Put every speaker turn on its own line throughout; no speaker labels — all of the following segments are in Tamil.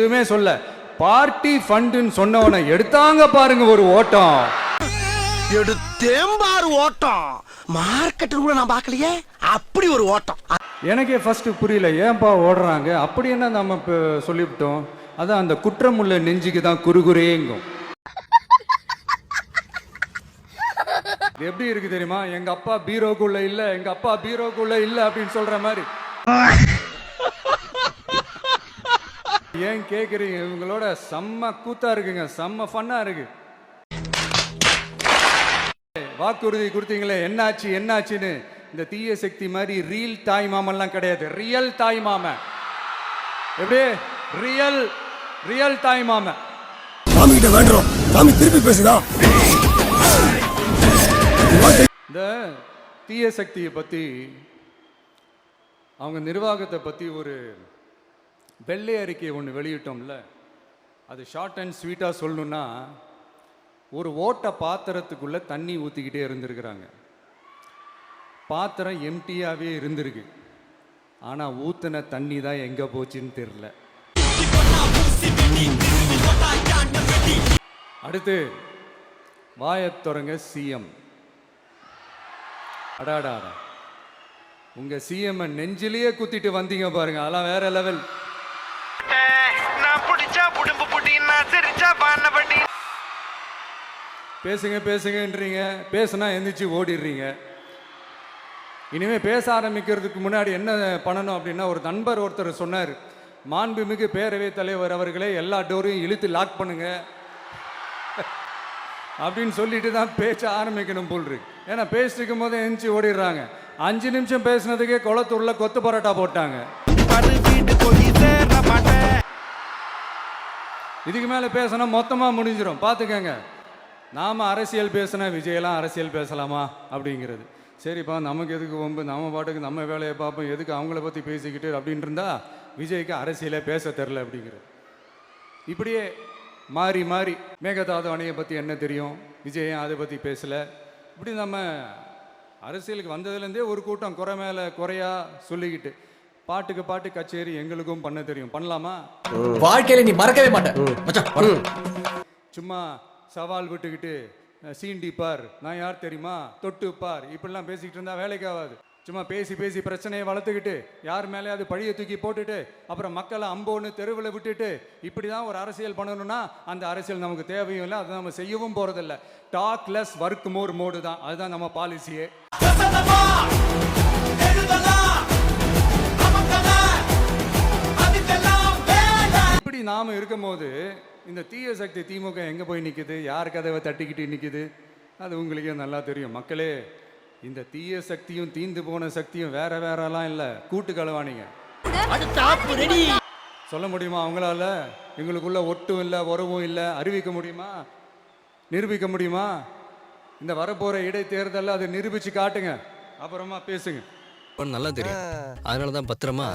எதுவுமே சொல்ல. பார்ட்டி ஃபண்டுன்னு சொன்னவனை எடுத்தாங்க பாருங்க ஒரு ஓட்டம்.
எடுத்தேம்பாரு ஓட்டம். மார்க்கெட்டில் கூட நான் பார்க்கலையே அப்படி ஒரு ஓட்டம்.
எனக்கே ஃபர்ஸ்ட் புரியல, ஏன்பா ஓடுறாங்க அப்படி என்ன நம்ம இப்போ சொல்லிவிட்டோம். அதான் அந்த குற்றமுள்ள நெஞ்சுக்கு தான் குறுகுறேங்கும். எப்படி இருக்கு தெரியுமா? எங்க அப்பா பீரோக்குள்ள இல்ல, எங்க அப்பா பீரோக்குள்ள இல்ல அப்படின்னு சொல்ற மாதிரி. ஏன் கேக்குறீங்க? இவங்களோட செம்ம கூத்தா இருக்குங்க, செம்ம ஃபன்னா இருக்கு. வாக்குறுதி கொடுத்தீங்களே என்னாச்சு என்னாச்சுன்னு. இந்த தீய சக்தி மாதிரி ரியல் தாய் மாமன்லாம் கிடையாது, ரியல் தாய் மாமன். எப்படி ரியல் ரியல் தாய் மாமன்.
சாமி கிட்ட வேண்டுறோம், சாமி திருப்பி பேசுதா.
இந்த தீய சக்தியை பத்தி, அவங்க நிர்வாகத்தை பத்தி ஒரு வெள்ளை அறிக்கை ஒன்று வெளியிட்டோம்ல. அது ஷார்ட் அண்ட் ஸ்வீட்டாக சொல்லணும்னா, ஒரு ஓட்ட பாத்திரத்துக்குள்ள தண்ணி ஊற்றிக்கிட்டே இருந்திருக்கிறாங்க. பாத்திரம் எம்டியாகவே இருந்திருக்கு, ஆனால் ஊற்றின தண்ணி தான் எங்கே போச்சுன்னு தெரில. அடுத்து வாயத்துறங்க சிஎம். அடாடா, உங்க சிஎம் நெஞ்சிலேயே குத்திட்டு வந்தீங்க பாருங்க, அதெல்லாம் வேற லெவல். பேசுங்க பேசுங்கன்றீங்க, பேசுனா எந்திரிச்சு ஓடிடுறீங்க. இனிமே பேச ஆரம்பிக்கிறதுக்கு முன்னாடி என்ன பண்ணணும் அப்படின்னா, ஒரு நண்பர் ஒருத்தர் சொன்னார், மாண்புமிகு பேரவைத் தலைவர் அவர்களே எல்லா டோரையும் இழுத்து லாக் பண்ணுங்க அப்படின்னு சொல்லிட்டு தான் பேச்ச ஆரம்பிக்கணும் போல் இருக்கு. ஏன்னா பேசிட்டு இருக்கும் போது எந்திரிச்சு ஓடிடுறாங்க. 5 நிமிஷம் பேசினதுக்கே குளத்தூர்ல கொத்து பரோட்டா போட்டாங்க. இதுக்கு மேல பேசினா மொத்தமா முடிஞ்சிடும், பாத்துக்கங்க. நாம அரசியல் பேசினா விஜயெல்லாம் அரசியல் பேசலாமா அப்படிங்கிறது. சரிப்பா, நமக்கு எதுக்கு வம்பு, நம்ம பாட்டுக்கு நம்ம வேலையை பார்ப்போம், எதுக்கு அவங்கள பற்றி பேசிக்கிட்டு அப்படின்னு இருந்தா விஜய்க்கு அரசியலே பேச தெரில அப்படிங்கிறது. இப்படியே மாறி மாறி மேகதாது அணையை பற்றி என்ன தெரியும், விஜய் அதை பற்றி பேசலை. இப்படி நம்ம அரசியலுக்கு வந்ததுலேருந்தே ஒரு கூட்டம் குறை மேலே குறையா சொல்லிக்கிட்டு, பாட்டுக்கு பாட்டு கச்சேரி எங்களுக்கும் பண்ண தெரியும், பண்ணலாமா?
வாழ்க்கையில நீ மறக்கவே மாட்டேன்.
சும்மா சவால் விட்டுக்கிட்டு சீண்டி பார், நான் யார் தெரியுமா, தொட்டு பார், இப்படிலாம் பேசிக்கிட்டு இருந்தா வேலைக்கு ஆகாது. சும்மா பேசி பேசி பிரச்சனையை வளர்த்துக்கிட்டு யார் மேலே அது பழியை தூக்கி போட்டுட்டு அப்புறம் மக்களை அம்போன்னு தெருவில் விட்டுட்டு இப்படி தான் ஒரு அரசியல் பண்ணணும்னா அந்த அரசியல் நமக்கு தேவையும் இல்லை, அதை நம்ம செய்யவும் போகிறதில்ல. Talk less work more mode தான், அதுதான் நம்ம பாலிசியே. இப்படி நாம இருக்கும் போது இந்த தீய சக்தி திமுக எங்க போய் நிக்குது, யார் கதவை தட்டிக்கிட்டு நிக்குது, அது உங்களுக்கே நல்லா தெரியும். மக்களே, இந்த தீய சக்தியும் தீந்து போன சக்தியும் வேற வேறலாம் இல்லை, கூட்டு களவாணிங்க. சொல்ல முடியுமா அவங்களால? எங்களுக்குள்ள ஒட்டும் இல்லை, உறவும் இல்லை, அறிவிக்க முடியுமா, நிரூபிக்க முடியுமா? இந்த வரப்போற இடைத்தேர்தலில் அதை நிரூபிச்சு காட்டுங்க, அப்புறமா பேசுங்க.
நல்லா தெரியும், அதனாலதான் பத்திரமா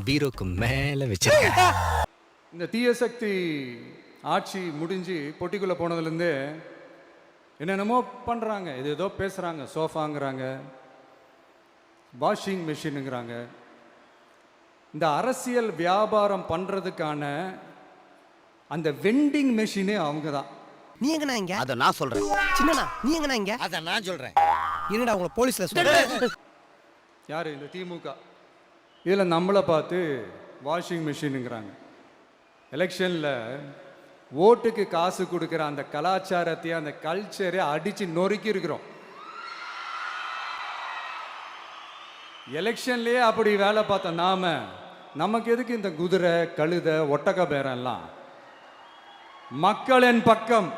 பீரோக்கு மேல வச்சிருக்கேன்.
இந்த தீய சக்தி ஆட்சி முடிஞ்சு பொட்டிக்குள்ளே போனதுலேருந்து என்னென்னமோ பண்ணுறாங்க, இது ஏதோ பேசுகிறாங்க, சோஃபாங்கிறாங்க, வாஷிங் மிஷினுங்கிறாங்க. இந்த அரசியல் வியாபாரம் பண்ணுறதுக்கான அந்த வெண்டிங் மெஷினே அவங்க தான்.
நீ எங்கண்ணா இங்க?
அதை நான் சொல்றேன்.
சின்னண்ணா நீ எங்கண்ணா இங்க?
அதை நான் சொல்றேன்.
என்னடா உங்களை போலீஸ்ல சொல்ற?
யார்? இந்த திமுக. இதில் நம்மளை பார்த்து வாஷிங் மிஷினுங்கிறாங்க. எலெக்ஷனில் ஓட்டுக்கு காசு கொடுக்குற அந்த கலாச்சாரத்தை, அந்த கல்ச்சரை அடித்து நொறுக்கி இருக்கிறோம். எலெக்ஷன்லேயே அப்படி வேலை பார்த்த நாம, நமக்கு எதுக்கு இந்த குதிரை கழுதை ஒட்டக்க பேரெல்லாம்? மக்களின் பக்கம்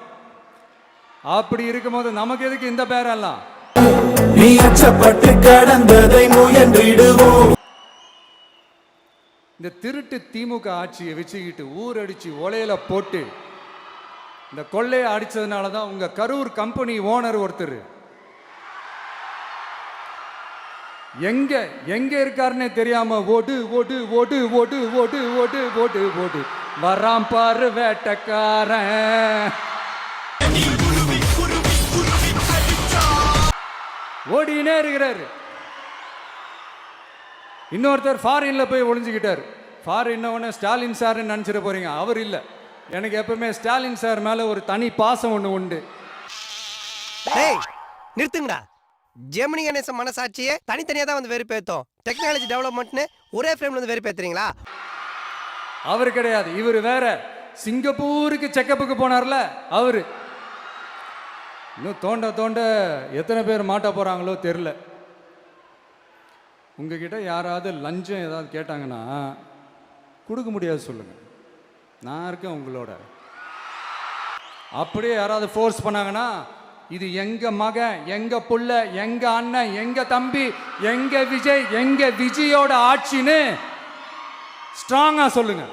அப்படி இருக்கும்போது நமக்கு எதுக்கு இந்த பேரெல்லாம்?
நீ அச்சப்பட்டு கடந்ததை முயன்றிடுவோம்.
இந்த திருட்டு திமுக ஆட்சியை வச்சுக்கிட்டு ஊரடிச்சு ஒலையில போட்டு இந்த கொள்ளையை அடிச்சதுனால தான் உங்க கரூர் கம்பெனி ஓனர் ஒருத்தர் எங்க எங்க இருக்காருன்னே தெரியாம ஓடு ஓடு ஓடு ஓடு ஓடு ஓடு ஓடு ஓடு வராம் பாரு வேட்டக்காரன், ஓடினே இருக்கிறாரு. இன்னொருத்தர் ஃபாரின்ல போய் ஒளிஞ்சுக்கிட்டார். ஃபாரின்னவனே ஸ்டாலின் சார்னு நினச்சிட போறீங்க. அவர் இல்லை. எனக்கு எப்பவுமே ஸ்டாலின் சார் மேலே ஒரு தனி பாசம் ஒன்று உண்டு.
டேய் நிறுத்துங்கடா. ஜெமினி கணேசன் மனசாட்சியே தனித்தனியா தான் வந்து வெறுப்பேத்தோம். டெக்னாலஜி டெவலப்மெண்ட்னு ஒரே ஃப்ரேம்ல வந்து வெறுப்பேத்துறீங்களா?
அவர் கிடையாது, இவர் வேற. சிங்கப்பூருக்கு செக்கப்புக்கு போனார்ல அவரு. இன்னும் தோண்ட தோண்ட எத்தனை பேர் மாட்ட போறாங்களோ தெரில. உங்ககிட்ட யாராவது லஞ்சம் ஏதாவது கேட்டாங்கன்னா கொடுக்க முடியாது சொல்லுங்க, நான் இருக்கேன் உங்களோட. அப்படியே யாராவது ஃபோர்ஸ் பண்ணாங்கன்னா இது எங்க மகன், எங்க புள்ள, எங்க அண்ணன், எங்க தம்பி, எங்க விஜய், எங்க விஜயோட ஆட்சின்னு ஸ்ட்ராங்கா சொல்லுங்க.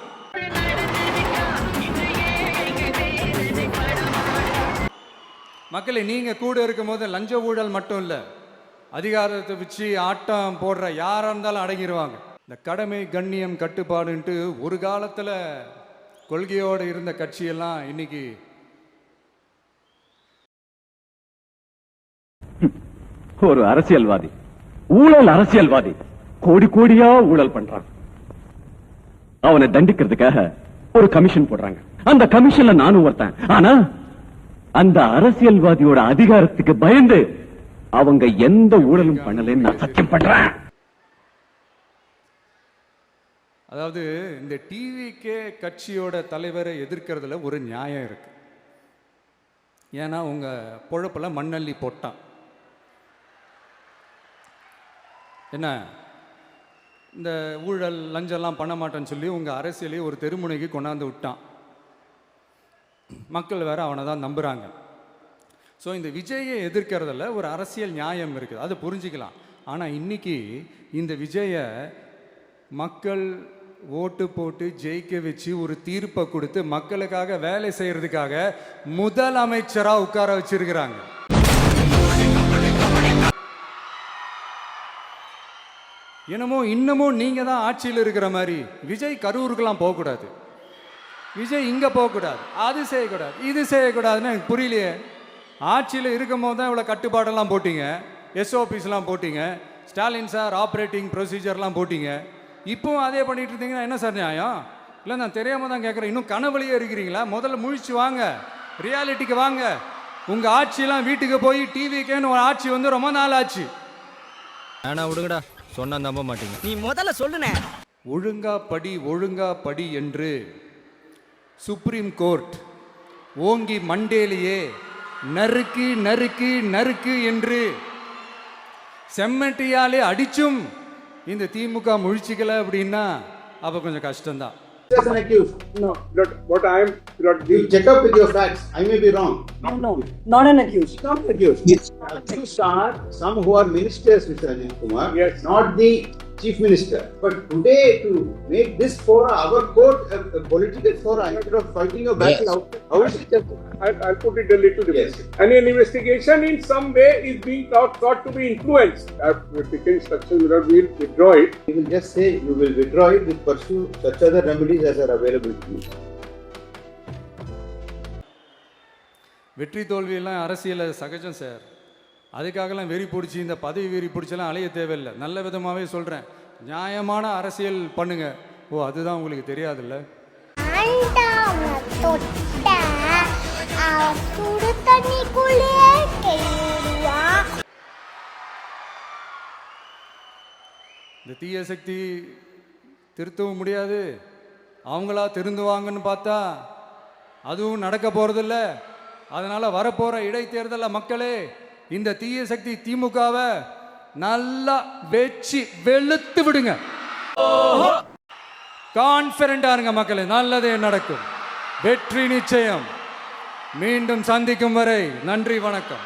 மக்களே, நீங்க கூட இருக்கும் போது லஞ்ச ஊழல் மட்டும் இல்லை, அதிகாரத்தை வச்சு ஆட்டம் போடுற யாரா இருந்தாலும் அடங்கிடுவாங்க. இந்த கடமை கண்ணியம் கட்டுப்பாடுன்ட்டு ஒரு காலத்துல கொள்கையோடு இருந்த கட்சியெல்லாம் இன்னைக்கு
ஒரு அரசியல்வாதி, ஊழல் அரசியல்வாதி, கோடி கோடியா ஊழல் பண்றான். அவனை தண்டிக்கிறதுக்காக ஒரு கமிஷன் போடுறாங்க. அந்த கமிஷன்ல நானும் ஒருத்தன். ஆனா அந்த அரசியல்வாதியோட அதிகாரத்துக்கு பயந்து அவங்க எந்த ஊழலும் பண்ணலன்னு நான் சத்தியம் பண்றேன்.
அதாவது இந்த டிவிகே கட்சியோட தலைவரை எதிர்க்கிறதுல ஒரு நியாயம் இருக்கு. ஏன்னா உங்க பொழப்புல மண்ணள்ளி போட்டான். என்ன இந்த ஊழல் லஞ்சம்லாம் பண்ண மாட்டேன்னு சொல்லி உங்க அரசியலையே ஒரு தெருமுனைக்கு கொண்டாந்து விட்டான். மக்கள் வேற அவனை தான் நம்புறாங்க. ஸோ இந்த விஜயை எதிர்க்கிறதுல ஒரு அரசியல் நியாயம் இருக்குது, அது புரிஞ்சுக்கலாம். ஆனால் இன்னைக்கு இந்த விஜயை மக்கள் ஓட்டு போட்டு ஜெயிக்க வச்சு ஒரு தீர்ப்பை கொடுத்து மக்களுக்காக வேலை செய்யறதுக்காக முதலமைச்சராக உட்கார வச்சிருக்கிறாங்க. என்னமோ இன்னமும் நீங்க தான் ஆட்சியில் இருக்கிற மாதிரி. விஜய் கரூருக்கெல்லாம் போகக்கூடாது, விஜய் இங்க போகக்கூடாது, அது செய்யக்கூடாது, இது செய்யக்கூடாதுன்னு எனக்கு புரியலையே. ஆட்சியில் இருக்கும் போது தான் இவ்வளோ கட்டுப்பாடெல்லாம் போட்டீங்க, எஸ்ஓபிஸ்லாம் போட்டீங்க, ஸ்டாலின் சார் ஆப்ரேட்டிங் ப்ரொசீஜர்லாம் போட்டீங்க. இப்போவும் அதே பண்ணிட்டு இருந்தீங்கன்னா என்ன சார் நியாயம்? இல்லை, நான் தெரியாம தான் கேட்குறேன். இன்னும் கனவுலையே இருக்கிறீங்களா? முதல்ல முழிச்சு வாங்க, ரியாலிட்டிக்கு வாங்க. உங்கள் ஆட்சியெல்லாம் வீட்டுக்கு போய் டிவிக்கேன்னு ஒரு ஆட்சி வந்து ரொம்ப நாள் ஆச்சு.
ஆனா விடுங்கடா, சொன்னா நம்ப மாட்டீங்க.
நீ முதல்ல சொல்லுனே.
ஒழுங்கா படி என்று சுப்ரீம் கோர்ட் ஓங்கி மண்டேலியே நறுக்கு நறுக்கு நறுக்கு என்று செம்மட்டியாலே அடிச்சும் இந்த திமுக முழிச்சிக்கல அப்படின்னா அப்ப கொஞ்சம் கஷ்டம்தான்.
Just an accused.
No, what I am.
You check up with your facts. I may be wrong.
No, not an accused.
Not accused. Accused are some who are ministers, Mr. Ajit Kumar.
Yes.
Not the chief minister. But today, to make this fora, our court, a political fora, instead of fighting a battle out, how is it just?
I'll put it a little differently.
Yes.
And an investigation in some way is being thought to be influenced. If we can instruction, we'll withdraw it.
You will just say you will withdraw it, will pursue such other remedies as are available to you.
வெற்றி தோல்வியெல்லாம் அரசியலில் சகஜம் சார். அதுக்காகலாம் வெறி பிடிச்சி இந்த பதவி வெறி பிடிச்செல்லாம் அலைய தேவையில்லை. நல்ல விதமாகவே சொல்கிறேன், நியாயமான அரசியல் பண்ணுங்க. ஓ, அதுதான் உங்களுக்கு தெரியாதுல்ல. இந்த தீய சக்தி திருத்தவும் முடியாது, அவங்களா திருந்துவாங்கன்னு பார்த்தா அதுவும் நடக்க போறதில்ல. அதனால வரப்போற இடைத்தேர்தல மக்களே, இந்த தீய சக்தி திமுகவை நல்லா வெச்சு வெளுத்து விடுங்க. கான்பிடண்டா இருங்க மக்களே, நல்லதே நடக்கும், வெற்றி நிச்சயம். மீண்டும் சந்திக்கும் வரை நன்றி, வணக்கம்.